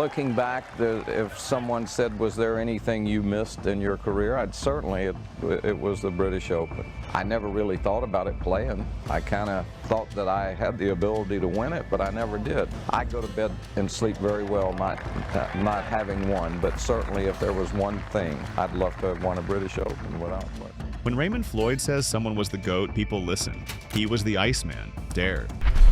looking back, if someone said, was there anything you missed in your career, it was the British Open. I never really thought about it playing. I kind of thought that I had the ability to win it, but I never did. I go to bed and sleep very well not having won, but certainly if there was one thing, I'd love to have won a British Open without playing. When Raymond Floyd says someone was the GOAT, people listen. He was the Iceman, Dare,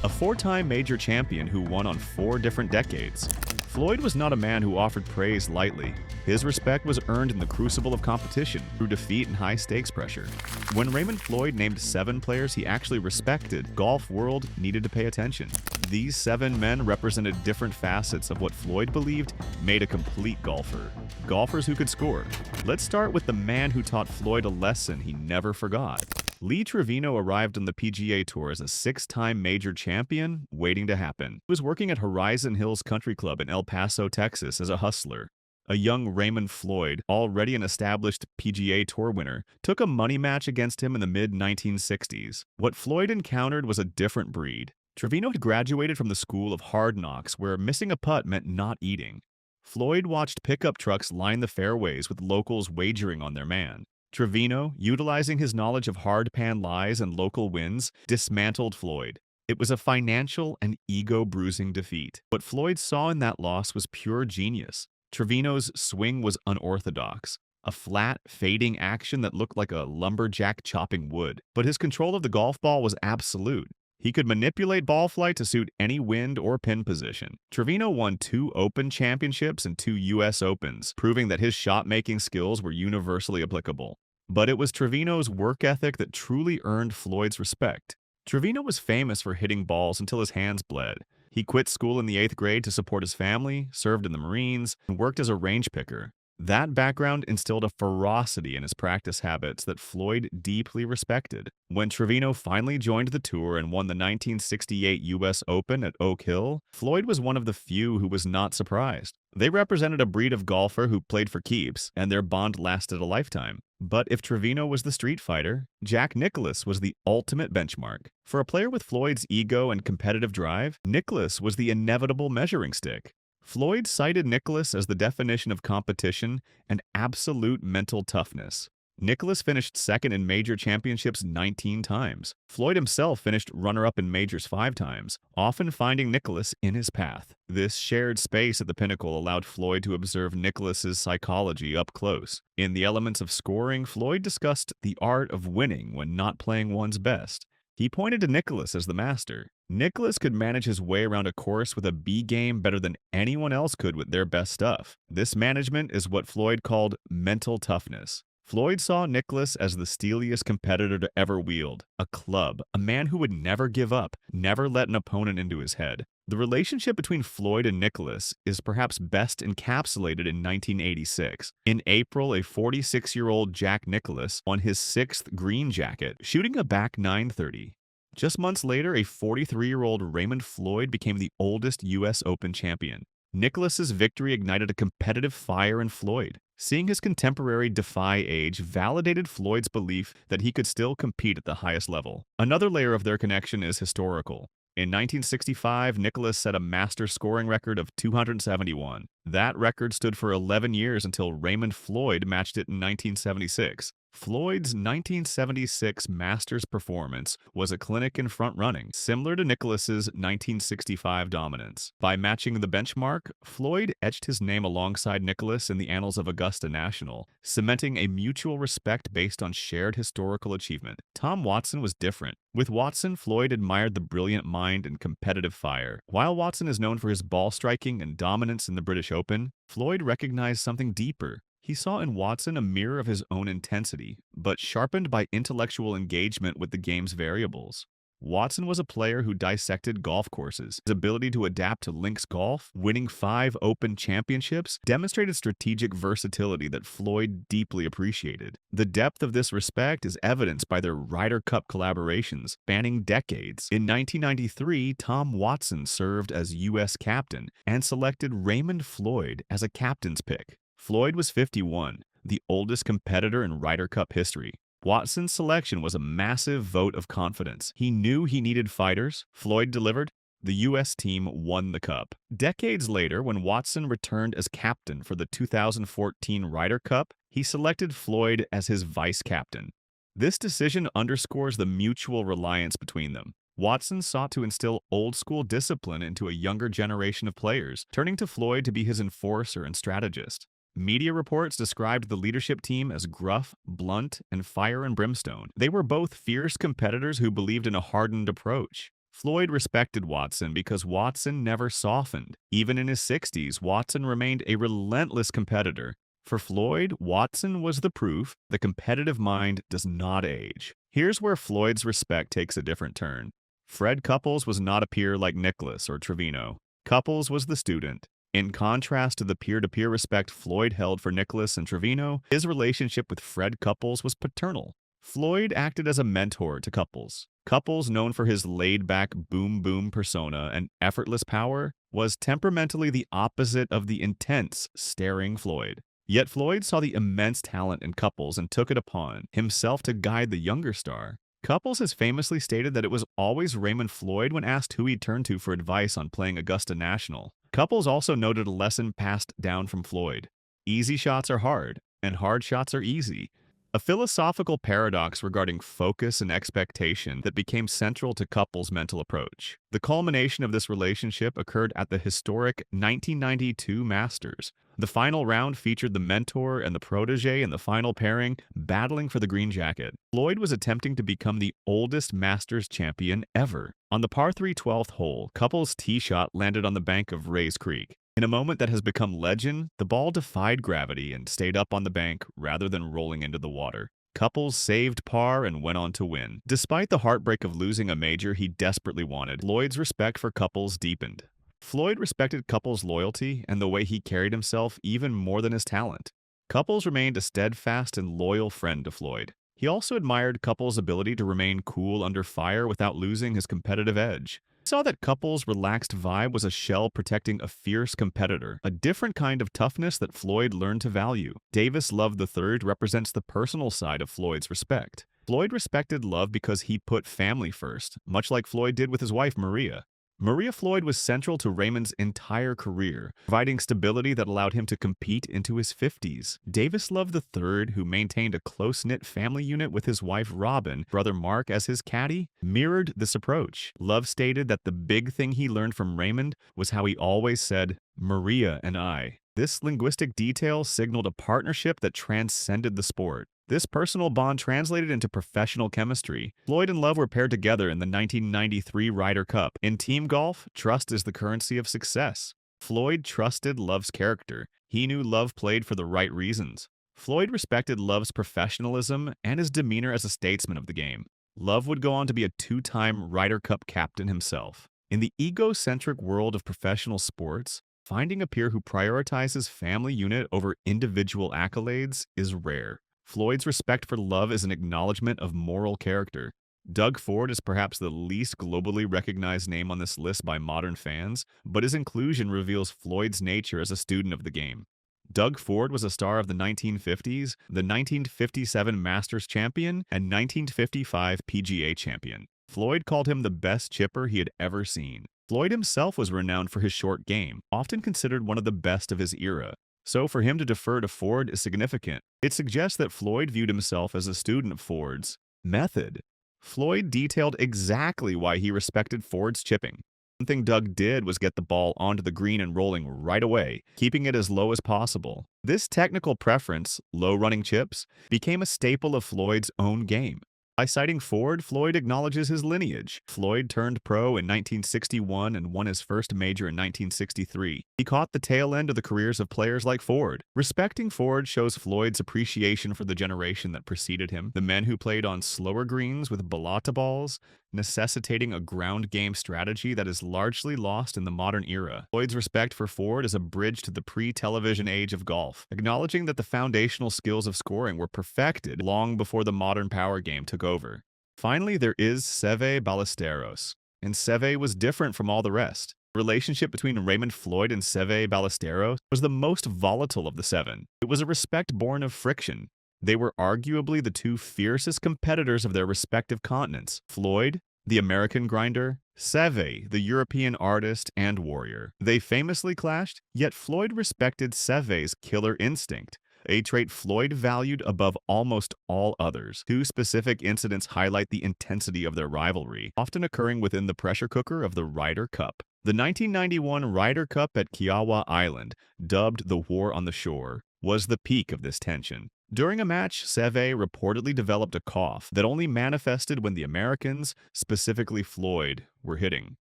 a four-time major champion who won on 4 different decades. Floyd was not a man who offered praise lightly. His respect was earned in the crucible of competition through defeat and high-stakes pressure. When Raymond Floyd named 7 players he actually respected, golf world needed to pay attention. These 7 men represented different facets of what Floyd believed made a complete golfer. Golfers who could score. Let's start with the man who taught Floyd a lesson he never forgot. Lee Trevino arrived on the PGA Tour as a 6-time major champion waiting to happen. He was working at Horizon Hills Country Club in El Paso, Texas as a hustler. A young Raymond Floyd, already an established PGA Tour winner, took a money match against him in the mid-1960s. What Floyd encountered was a different breed. Trevino had graduated from the school of hard knocks, where missing a putt meant not eating. Floyd watched pickup trucks line the fairways with locals wagering on their man. Trevino, utilizing his knowledge of hard-pan lies and local wins, dismantled Floyd. It was a financial and ego-bruising defeat. What Floyd saw in that loss was pure genius. Trevino's swing was unorthodox, a flat, fading action that looked like a lumberjack chopping wood. But his control of the golf ball was absolute. He could manipulate ball flight to suit any wind or pin position. Trevino won 2 Open championships and 2 U.S. Opens, proving that his shot-making skills were universally applicable. But it was Trevino's work ethic that truly earned Floyd's respect. Trevino was famous for hitting balls until his hands bled. He quit school in the 8th grade to support his family, served in the Marines, and worked as a range picker. That background instilled a ferocity in his practice habits that Floyd deeply respected. When Trevino finally joined the tour and won the 1968 U.S. Open at Oak Hill, Floyd was one of the few who was not surprised. They represented a breed of golfer who played for keeps, and their bond lasted a lifetime. But if Trevino was the street fighter, Jack Nicklaus was the ultimate benchmark. For a player with Floyd's ego and competitive drive, Nicklaus was the inevitable measuring stick. Floyd cited Nicklaus as the definition of competition and absolute mental toughness. Nicklaus finished second in major championships 19 times. Floyd himself finished runner-up in majors 5 times, often finding Nicklaus in his path. This shared space at the pinnacle allowed Floyd to observe Nicklaus's psychology up close. In The Elements of Scoring, Floyd discussed the art of winning when not playing one's best. He pointed to Nicklaus as the master. Nicklaus could manage his way around a course with a B game better than anyone else could with their best stuff. This management is what Floyd called mental toughness. Floyd saw Nicklaus as the steeliest competitor to ever wield, a club, a man who would never give up, never let an opponent into his head. The relationship between Floyd and Nicklaus is perhaps best encapsulated in 1986. In April, a 46-year-old Jack Nicklaus won his 6th green jacket, shooting a back 930. Just months later, a 43-year-old Raymond Floyd became the oldest U.S. Open champion. Nicklaus's victory ignited a competitive fire in Floyd. Seeing his contemporary defy age validated Floyd's belief that he could still compete at the highest level. Another layer of their connection is historical. In 1965, Nicklaus set a master scoring record of 271. That record stood for 11 years until Raymond Floyd matched it in 1976. Floyd's 1976 Masters performance was a clinic in front-running, similar to Nicklaus's 1965 dominance. By matching the benchmark, Floyd etched his name alongside Nicklaus in the annals of Augusta National, cementing a mutual respect based on shared historical achievement. Tom Watson was different. With Watson, Floyd admired the brilliant mind and competitive fire. While Watson is known for his ball striking and dominance in the British Open, Floyd recognized something deeper. He saw in Watson a mirror of his own intensity, but sharpened by intellectual engagement with the game's variables. Watson was a player who dissected golf courses. His ability to adapt to links golf, winning 5 Open championships, demonstrated strategic versatility that Floyd deeply appreciated. The depth of this respect is evidenced by their Ryder Cup collaborations, spanning decades. In 1993, Tom Watson served as U.S. captain and selected Raymond Floyd as a captain's pick. Floyd was 51, the oldest competitor in Ryder Cup history. Watson's selection was a massive vote of confidence. He knew he needed fighters. Floyd delivered. The U.S. team won the cup. Decades later, when Watson returned as captain for the 2014 Ryder Cup, he selected Floyd as his vice captain. This decision underscores the mutual reliance between them. Watson sought to instill old-school discipline into a younger generation of players, turning to Floyd to be his enforcer and strategist. Media reports described the leadership team as gruff, blunt, and fire and brimstone. They were both fierce competitors who believed in a hardened approach. Floyd respected Watson because Watson never softened. Even in his 60s, Watson remained a relentless competitor. For Floyd, Watson was the proof the competitive mind does not age. Here's where Floyd's respect takes a different turn. Fred Couples was not a peer like Nicklaus or Trevino. Couples was the student. In contrast to the peer-to-peer respect Floyd held for Nicklaus and Trevino, his relationship with Fred Couples was paternal. Floyd acted as a mentor to Couples. Couples, known for his laid-back boom-boom persona and effortless power, was temperamentally the opposite of the intense, staring Floyd. Yet Floyd saw the immense talent in Couples and took it upon himself to guide the younger star. Couples has famously stated that it was always Raymond Floyd when asked who he'd turn to for advice on playing Augusta National. Couples also noted a lesson passed down from Floyd. Easy shots are hard, and hard shots are easy. A philosophical paradox regarding focus and expectation that became central to Couples' mental approach. The culmination of this relationship occurred at the historic 1992 Masters. The final round featured the mentor and the protege in the final pairing battling for the green jacket. Floyd was attempting to become the oldest Masters champion ever. On the par 3 12th hole, Couples' tee shot landed on the bank of Rays Creek. In a moment that has become legend, the ball defied gravity and stayed up on the bank rather than rolling into the water. Couples saved par and went on to win. Despite the heartbreak of losing a major he desperately wanted, Floyd's respect for Couples deepened. Floyd respected Couples' loyalty and the way he carried himself even more than his talent. Couples remained a steadfast and loyal friend to Floyd. He also admired Couples' ability to remain cool under fire without losing his competitive edge. He saw that Couples' relaxed vibe was a shell protecting a fierce competitor, a different kind of toughness that Floyd learned to value. Davis Love III represents the personal side of Floyd's respect. Floyd respected Love because he put family first, much like Floyd did with his wife Maria. Maria Floyd was central to Raymond's entire career, providing stability that allowed him to compete into his 50s. Davis Love III, who maintained a close-knit family unit with his wife Robin, brother Mark as his caddy, mirrored this approach. Love stated that the big thing he learned from Raymond was how he always said, "Maria and I." This linguistic detail signaled a partnership that transcended the sport. This personal bond translated into professional chemistry. Floyd and Love were paired together in the 1993 Ryder Cup. In team golf, trust is the currency of success. Floyd trusted Love's character. He knew Love played for the right reasons. Floyd respected Love's professionalism and his demeanor as a statesman of the game. Love would go on to be a two-time Ryder Cup captain himself. In the egocentric world of professional sports, finding a peer who prioritizes family unit over individual accolades is rare. Floyd's respect for Love is an acknowledgement of moral character. Doug Ford is perhaps the least globally recognized name on this list by modern fans, but his inclusion reveals Floyd's nature as a student of the game. Doug Ford was a star of the 1950s, the 1957 Masters champion, and 1955 PGA champion. Floyd called him the best chipper he had ever seen. Floyd himself was renowned for his short game, often considered one of the best of his era. So for him to defer to Ford is significant. It suggests that Floyd viewed himself as a student of Ford's method. Floyd detailed exactly why he respected Ford's chipping. One thing Doug did was get the ball onto the green and rolling right away, keeping it as low as possible. This technical preference, low running chips, became a staple of Floyd's own game. By citing Ford, Floyd acknowledges his lineage. Floyd turned pro in 1961 and won his first major in 1963. He caught the tail end of the careers of players like Ford. Respecting Ford shows Floyd's appreciation for the generation that preceded him, the men who played on slower greens with balata balls, necessitating a ground game strategy that is largely lost in the modern era. Floyd's respect for Ford is a bridge to the pre-television age of golf, acknowledging that the foundational skills of scoring were perfected long before the modern power game took over. Finally, there is Seve Ballesteros, and Seve was different from all the rest. The relationship between Raymond Floyd and Seve Ballesteros was the most volatile of the seven. It was a respect born of friction. They were arguably the two fiercest competitors of their respective continents. Floyd, the American grinder, Seve, the European artist and warrior. They famously clashed, yet Floyd respected Seve's killer instinct, a trait Floyd valued above almost all others. Two specific incidents highlight the intensity of their rivalry, often occurring within the pressure cooker of the Ryder Cup. The 1991 Ryder Cup at Kiowa Island, dubbed the War on the Shore, was the peak of this tension. During a match, Seve reportedly developed a cough that only manifested when the Americans, specifically Floyd, were hitting.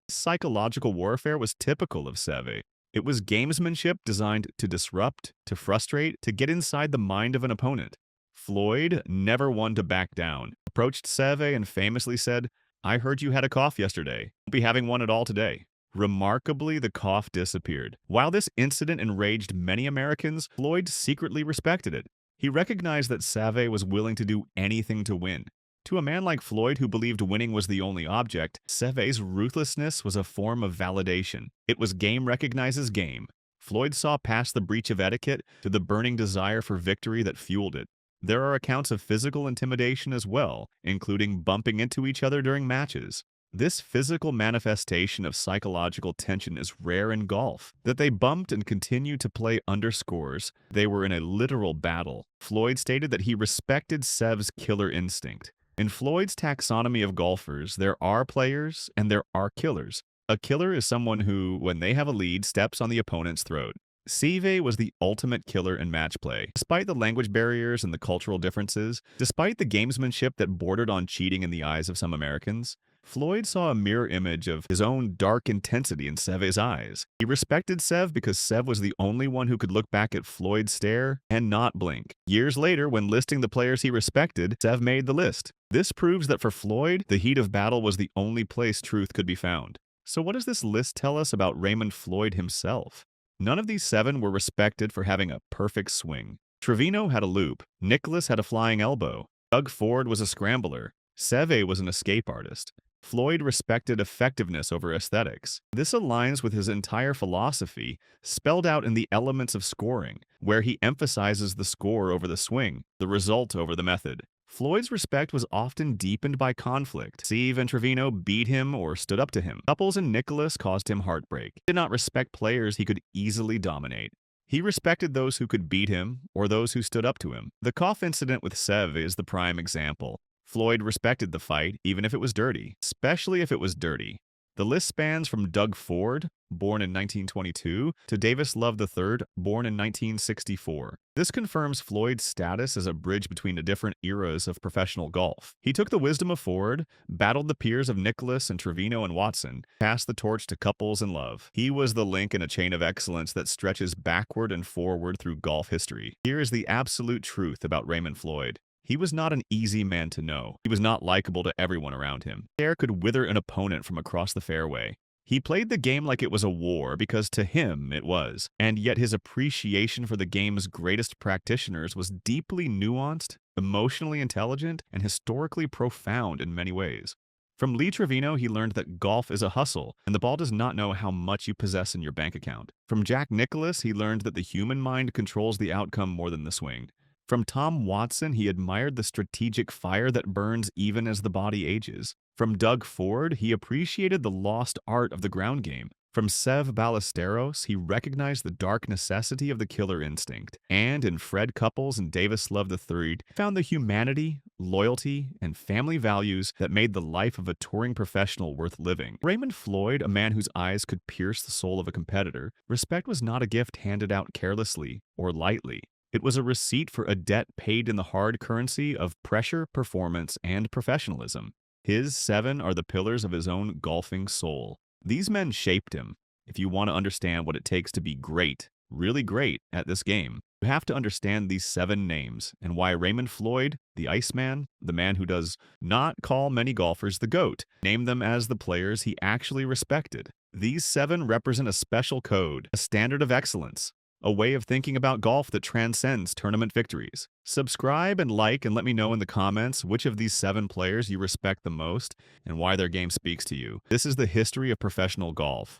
Psychological warfare was typical of Seve. It was gamesmanship designed to disrupt, to frustrate, to get inside the mind of an opponent. Floyd, never one to back down, approached Seve and famously said, "I heard you had a cough yesterday. Won't be having one at all today." Remarkably, the cough disappeared. While this incident enraged many Americans, Floyd secretly respected it. He recognized that Seve was willing to do anything to win. To a man like Floyd, who believed winning was the only object, Seve's ruthlessness was a form of validation. It was game recognizes game. Floyd saw past the breach of etiquette to the burning desire for victory that fueled it. There are accounts of physical intimidation as well, including bumping into each other during matches. This physical manifestation of psychological tension is rare in golf. That they bumped and continued to play underscores they were in a literal battle. Floyd stated that he respected Sev's killer instinct. In Floyd's taxonomy of golfers, there are players and there are killers. A killer is someone who, when they have a lead, steps on the opponent's throat. Seve was the ultimate killer in match play. Despite the language barriers and the cultural differences, despite the gamesmanship that bordered on cheating in the eyes of some Americans, Floyd saw a mirror image of his own dark intensity in Seve's eyes. He respected Sev because Sev was the only one who could look back at Floyd's stare and not blink. Years later, when listing the players he respected, Sev made the list. This proves that for Floyd, the heat of battle was the only place truth could be found. So what does this list tell us about Raymond Floyd himself? None of these 7 were respected for having a perfect swing. Trevino had a loop. Nicklaus had a flying elbow. Doug Ford was a scrambler. Seve was an escape artist. Floyd respected effectiveness over aesthetics. This aligns with his entire philosophy, spelled out in the elements of scoring, where he emphasizes the score over the swing, the result over the method. Floyd's respect was often deepened by conflict. Seve and Trevino beat him or stood up to him. Couples and Nicklaus caused him heartbreak. He did not respect players he could easily dominate. He respected those who could beat him or those who stood up to him. The cough incident with Sev is the prime example. Floyd respected the fight, even if it was dirty, especially if it was dirty. The list spans from Doug Ford, born in 1922, to Davis Love III, born in 1964. This confirms Floyd's status as a bridge between the different eras of professional golf. He took the wisdom of Ford, battled the peers of Nicklaus and Trevino and Watson, passed the torch to Couples and Love. He was the link in a chain of excellence that stretches backward and forward through golf history. Here is the absolute truth about Raymond Floyd. He was not an easy man to know. He was not likable to everyone around him. Hair could wither an opponent from across the fairway. He played the game like it was a war because to him it was, and yet his appreciation for the game's greatest practitioners was deeply nuanced, emotionally intelligent, and historically profound in many ways. From Lee Trevino, he learned that golf is a hustle, and the ball does not know how much you possess in your bank account. From Jack Nicklaus, he learned that the human mind controls the outcome more than the swing. From Tom Watson, he admired the strategic fire that burns even as the body ages. From Doug Ford, he appreciated the lost art of the ground game. From Sev Ballesteros, he recognized the dark necessity of the killer instinct. And in Fred Couples and Davis Love III, found the humanity, loyalty, and family values that made the life of a touring professional worth living. Raymond Floyd, a man whose eyes could pierce the soul of a competitor, respect was not a gift handed out carelessly or lightly. It was a receipt for a debt paid in the hard currency of pressure, performance, and professionalism. His 7 are the pillars of his own golfing soul. These men shaped him. If you want to understand what it takes to be great, really great at this game, you have to understand these 7 names and why Raymond Floyd, the Iceman, the man who does not call many golfers the GOAT, named them as the players he actually respected. These 7 represent a special code, a standard of excellence, a way of thinking about golf that transcends tournament victories. Subscribe and like and let me know in the comments which of these 7 players you respect the most and why their game speaks to you. This is the history of professional golf.